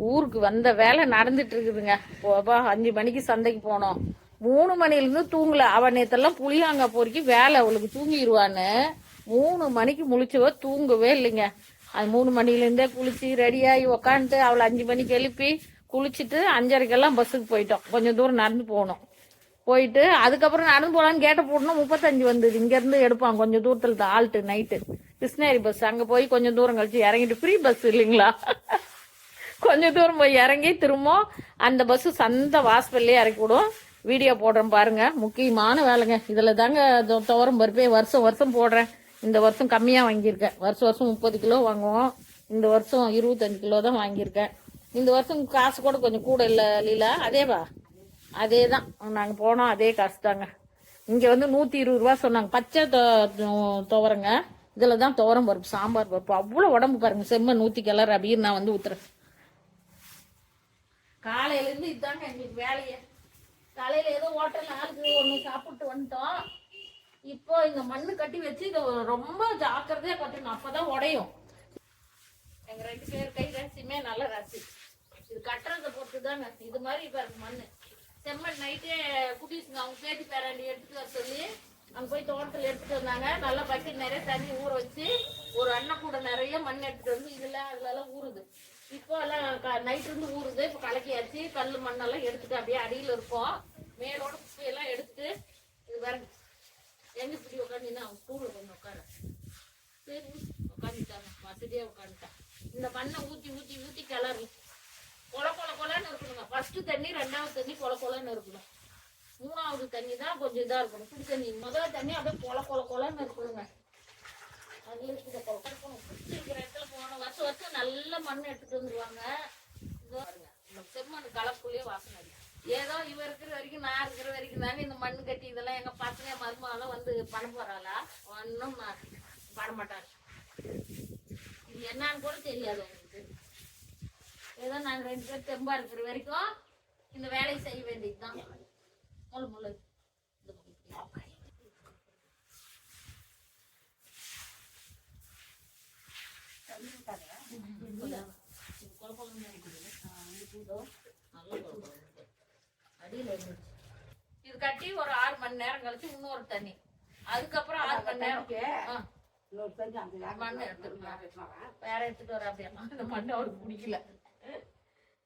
ஊருக்கு வந்த வேலை நடந்துட்டு இருக்குதுங்க. 5 மணிக்கு சந்தைக்கு போனோம். 3 மணிலிருந்து தூங்கல. அவ நேத்தெல்லாம் புளியாங்க பொறுக்கி வேலை அவளுக்கு தூங்கிடுவான்னு 3 மணிக்கு முழிச்சவ தூங்கவே இல்லைங்க. அது 3 மணிலேருந்தே குளிச்சு ரெடியாகி உக்காந்துட்டு அவளை 5 மணிக்கு எழுப்பி குளிச்சுட்டு 5:30க்கெல்லாம் பஸ்ஸுக்கு போயிட்டோம். கொஞ்சம் தூரம் நடந்து போகணும். போயிட்டு அதுக்கப்புறம் நடந்து போகலான்னு கேட்ட போடணும் 35 வந்தது. இங்கேருந்து எடுப்பான் கொஞ்சம் தூரத்தில் ஆல்ட்டு நைட்டு கிருஷ்ணகிரி பஸ். அங்கே போய் கொஞ்சம் தூரம் கழிச்சு இறங்கிட்டு ஃப்ரீ பஸ் இல்லைங்களா, கொஞ்சம் தூரம் போய் இறங்கி திரும்ப அந்த பஸ் சந்தை வாசல்லே இறக்கி விடும். வீடியோ போடுறேன் பாருங்க. முக்கியமான வேலைங்க. இதில் தாங்க துவரம் பருப்பே வருஷம் வருஷம் போடுறேன். இந்த வருஷம் கம்மியாக வாங்கியிருக்கேன். வருஷம் 30 கிலோ வாங்குவோம். இந்த வருஷம் 25 கிலோ தான் வாங்கியிருக்கேன். இந்த வருஷம் காசு கூட கொஞ்சம் கூட இல்லை லீலா. அதேவா அதே தான் நாங்கள் போனோம். அதே காசு தாங்க. இங்கே வந்து 120 ரூபா சொன்னாங்க. பச்சை துவரங்க. இதில் தான் துவரம் பருப்பு சாம்பார் பருப்பு. அவ்வளோ உடம்பு பாருங்க. செம்மண் ஊற்றி கிளறு அப்படின்னு நான் வந்து ஊத்துறேன். காலையிலேருந்து இதுதாங்க எங்களுக்கு வேலையே. காலையில் ஏதோ ஹோட்டலில் ஆளுக்கு ஒன்று சாப்பிட்டு வந்துட்டோம். இப்போ இங்கே மண்ணு கட்டி வச்சு இதை ரொம்ப ஜாக்கிரதையாக கட்டணும். அப்போ தான் உடையும். எங்கள் 2 பேர் கை ரசியுமே நல்ல ரசி. இது கட்டுறதை பொறுத்து தாங்க. இது மாதிரி இப்போ இருக்கு மண். செம்மண் நைட்டே குட்டீஸுங்க அவங்க பேத்தி பேராண்டி எடுத்துட்டு வர சொல்லி அங்கே போய் தோட்டத்தில் எடுத்துட்டு வந்தாங்க. நல்லா பக்கெட் நிறைய தண்ணி ஊற வச்சு ஒரு அண்ணன் கூட நிறைய மண் எடுத்துட்டு வந்து அதுலலாம் ஊறுது. இப்போ எல்லாம் நைட்டு இருந்து ஊறுது. இப்போ கலக்கியாச்சு. கல் மண்ணெல்லாம் எடுத்துட்டு அப்படியே அடியில் இருக்கும். மேலோட குப்பையெல்லாம் எடுத்துட்டு இது பாருங்க. எங்க இப்படி உட்காந்துன்னா அவங்க ஸ்கூலில் கொஞ்சம் உட்கார சரி உட்காந்துட்டாங்க. வசதியாக உட்காந்துட்டான். இந்த மண்ணை ஊற்றி ஊற்றி ஊற்றி கிளறி கொலன்னு இருக்கணுங்க. ஃபர்ஸ்ட் தண்ணி, 2வது தண்ணி கொலன்னு இருக்கணும். 3வது தண்ணி தான் கொஞ்சம் இதா இருக்கணும். புடி தண்ணி. முதல் தண்ணி அப்படியே கொலன்னு இருக்கணுங்க. அதுல இருக்கிற இடத்துல போன வருஷம் நல்ல மண் எடுத்துட்டு வந்துருவாங்க. செம்மண் கலப்புலயே வாசனை அடிக்கும். ஏதோ இவ இருக்கிற வரைக்கும் நான் இருக்கிற வரைக்கும் தாங்க இந்த மண்ணு கட்டி இதெல்லாம் எங்க பசங்க மருமகளும் வந்து பண்ண போறாளா ஒன்னும் பண்ண மாட்டாங்க. இது என்னன்னு கூட தெரியாது உங்களுக்கு. ஏதோ நாங்க 2 பேர் தெம்பா இருக்கிற வரைக்கும் இந்த வேலையை செய்ய வேண்டியதுதான். முழு இது கட்டி ஒரு 6 மணி நேரம் கழிச்சு இன்னொரு தண்ணி. அதுக்கப்புறம் 6 மணி நேரம் மண்ணு வேற எடுத்துட்டு வர. அப்படியே இந்த மண்ணு அவருக்கு பிடிக்கல.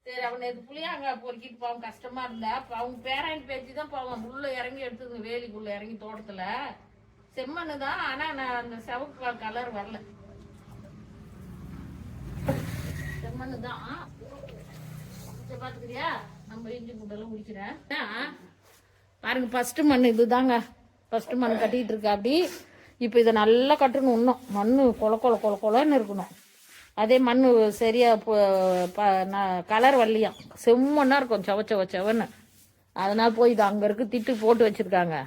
சரி அவனை இது புளியாங்க பொறுக்கிட்டு பாவம் கஷ்டமா இருந்தா. அவங்க பேராண்டி பேச்சு தான் பாவம் உள்ள இறங்கி எடுத்துங்க. வேலிக்குள்ள இறங்கி தோட்டத்துல செம்மண்ணு தான். ஆனா நான் அந்த செவப்பு கலர் வரல. செம்மண்ணு தான். பாத்துக்கிறியா நம்ம இஞ்சி பூண்டெல்லாம் குடிக்கிறேன் பாருங்க. ஃபர்ஸ்ட் மண் இது தாங்க. ஃபர்ஸ்ட் மண் கட்டிட்டு இருக்கா. அப்படி இப்போ இதை நல்லா கட்டணும். இன்னும் மண்ணு கொலன்னு இருக்கணும். அதே மண் சரியா கலர் வரலையாம். செம்மண்ணா இருக்கும் செவன்னு. அதனால போய் இது அங்க இருக்கு திட்டு போட்டு வச்சிருக்காங்க.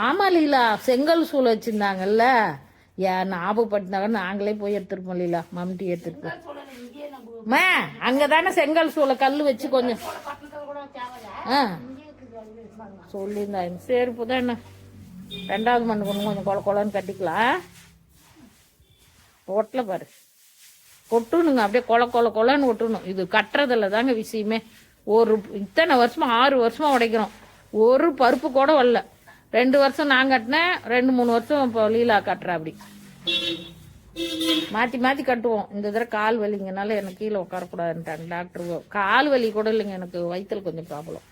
ஆமா லீலா செங்கல் சூளை வச்சிருந்தாங்கல்ல. ஏன் ஞாபகப்படுத்தினாங்க. நாங்களே போய் எடுத்துருப்போம் லீலா. மம்டி எடுத்துருப்போம். அங்கதானே செங்கல் சூளை கல் வச்சு கொஞ்சம் சொல்லியிருந்தாங்க. சரி இப்போதான் என்ன 2வது மண்ணு கொஞ்சம் கொலன்னு கட்டிக்கலாம். ஒட்டல பாரு கொட்டணுங்க. அப்படியே கொலன்னு ஒட்டணும். இது கட்டுறதுல தாங்க விஷயமே. ஒரு இத்தனை வருஷமா 6 வருஷமா உடைக்கிறோம். ஒரு பருப்பு கூட வரல. 2 வருஷம் நான் கட்டினேன். 2-3 வருஷம் இப்போ லீலா கட்டுறேன். அப்படி மாத்தி கட்டுவோம். இந்த தடவை கால் வலிங்கனால எனக்கு கீழே உட்காரக்கூடாதுன்ட்டாங்க டாக்டர். கால் வலி கூட இல்லைங்க, எனக்கு வயிற்றுல கொஞ்சம் ப்ராப்ளம்.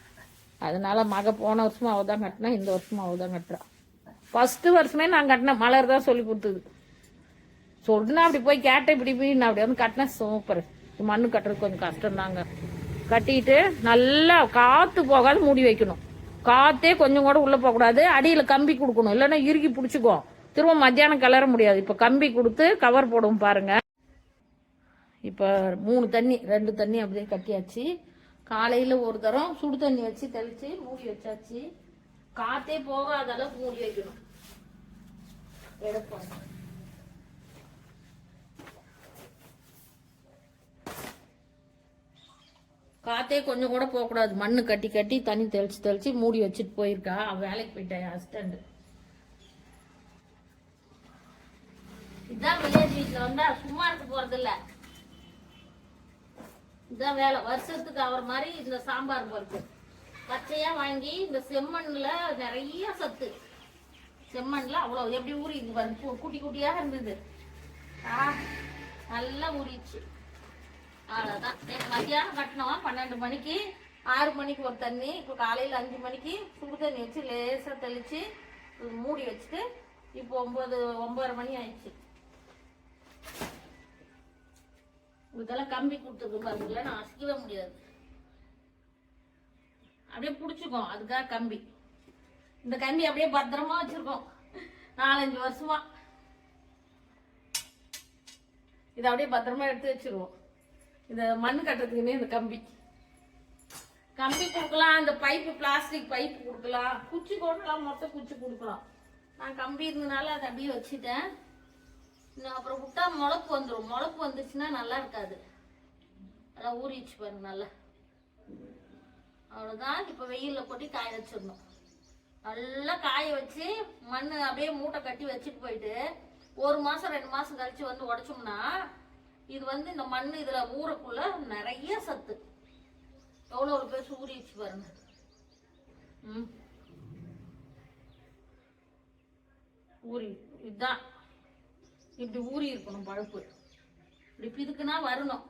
அதனால போன வருஷமும் அவள் தான் கட்டினா. இந்த வருஷமும் அவள் தான் கட்டுறா. ஃபர்ஸ்ட் வருஷமே நான் கட்டினேன். மலர் தான் சொல்லி கொடுத்தது. சொன்னா அப்படி போய் கேட்டேன். இப்படி நான் அப்படி வந்து கட்டினேன். சூப்பர். மண்ணு கட்டுறது கொஞ்சம் கஷ்டம் தாங்க. கட்டிட்டு நல்லா காத்து போகாத மூடி வைக்கணும். காத்தே கொஞ்சம் கூட உள்ள போகக்கூடாது. அடியில் கம்பி கொடுக்கணும். இல்லைன்னா இறுக்கி பிடிச்சிக்குவோம். திரும்ப மத்தியானம் கிளற முடியாது. இப்போ கம்பி கொடுத்து கவர் போடுவோம் பாருங்க. இப்போ 3 தண்ணி 2 தண்ணி அப்படியே கட்டியாச்சு. காலையில் ஒரு தரம் சுடு தண்ணி வச்சு தெளிச்சு மூடி வச்சாச்சு. காத்தே போகாத அளவுக்கு மூடி வைக்கணும். எடுப்போம். காத்தே கொஞ்சம் கூட போகக்கூடாது. மண்ணு கட்டி தண்ணி தெளிச்சு மூடி வச்சுட்டு போயிருக்கா. அவன் வேலைக்கு போயிட்டேன் ஹஸ்பண்ட். இதான் வில்லேஜ் வீட்டில் வந்தா சும்மா இருக்க போறது இல்ல. இதான் வேலை. வருஷத்துக்கு ஆகிற மாதிரி இந்த சாம்பார் பருப்பு பச்சையாக வாங்கி இந்த செம்மண்ணில் நிறைய சத்து. செம்மண்ணில் அவ்வளோ எப்படி ஊறிது பாருங்க, குட்டி குட்டியாக இருந்தது. நல்லா ஊறிடுச்சு. அவ்வளோதான். மத்தியானம் கட்டினோம் 12 மணிக்கு. 6 மணிக்கு ஒரு தண்ணி. இப்போ காலையில் 5 மணிக்கு சுடு தண்ணி வச்சு லேசாக தெளித்து மூடி வச்சுட்டு இப்போ 9:30 மணி ஆயிடுச்சு. இதெல்லாம் கம்பி கொடுத்துருக்கு பாருங்கள, நான் அசைக்கவே முடியாது, அப்படியே பிடிச்சிக்கோம். அதுக்காக கம்பி. இந்த கம்பி அப்படியே பத்திரமா வச்சிருக்கோம் 4-5 வருஷமா. இதை அப்படியே பத்திரமா எடுத்து வச்சிருவோம். இந்த மண் கட்டுறதுக்குன்னே இந்த கம்பி கொடுக்கலாம். இந்த பைப்பு, பிளாஸ்டிக் பைப்பு கொடுக்கலாம், குச்சி போடலாம், மொத்த குச்சி கொடுக்கலாம். நான் கம்பி இருந்ததுனால அதை அப்படியே வச்சுட்டேன். இன்னும் அப்புறம் விட்டா முளப்பு வந்துடும். முளப்பு வந்துச்சுன்னா நல்லா இருக்காது. அதான் ஊறிச்சு பாருங்க நல்லா. அவ்வளோதான். இப்போ வெயிலில் போட்டு காய வச்சிடணும். நல்லா காய வச்சு மண் அப்படியே மூட்டை கட்டி வச்சுட்டு போயிட்டு 1 மாதம் 2 மாதம் கழிச்சு வந்து உடைச்சோம்னா இது இந்த மண் இதில் ஊறக்குள்ள நிறைய சத்து. எவ்வளோ ஒரு பேர் ஊறிச்சு பாருங்க. ஊறி இதுதான் இப்படி ஊறி இருக்கணும் பருப்பு. இப்படி பிதுக்குனா வரணும்.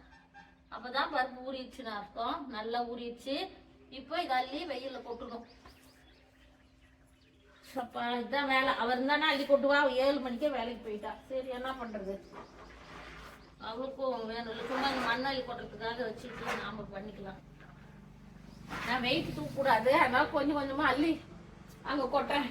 அப்பதான் பருப்பு ஊறிடுச்சுன்னு அர்த்தம். நல்லா ஊறிடுச்சு. இப்போ இதை அள்ளி வெயிலில் கொட்டணும். அப்பா இதுதான் வேலை. அவர் இருந்தானா அள்ளி கொட்டுவா. 7 மணிக்கே வேலைக்கு போயிட்டா. சரி என்ன பண்றது, அவளுக்கும் வேணும். சும்மா மண் அள்ளி கொட்டுறதுக்காக வச்சுட்டு நாம பண்ணிக்கலாம். நான் வெயிட் தூக்கக்கூடாது, அதனால கொஞ்சம் கொஞ்சமா அள்ளி அங்கே கொட்டேன்.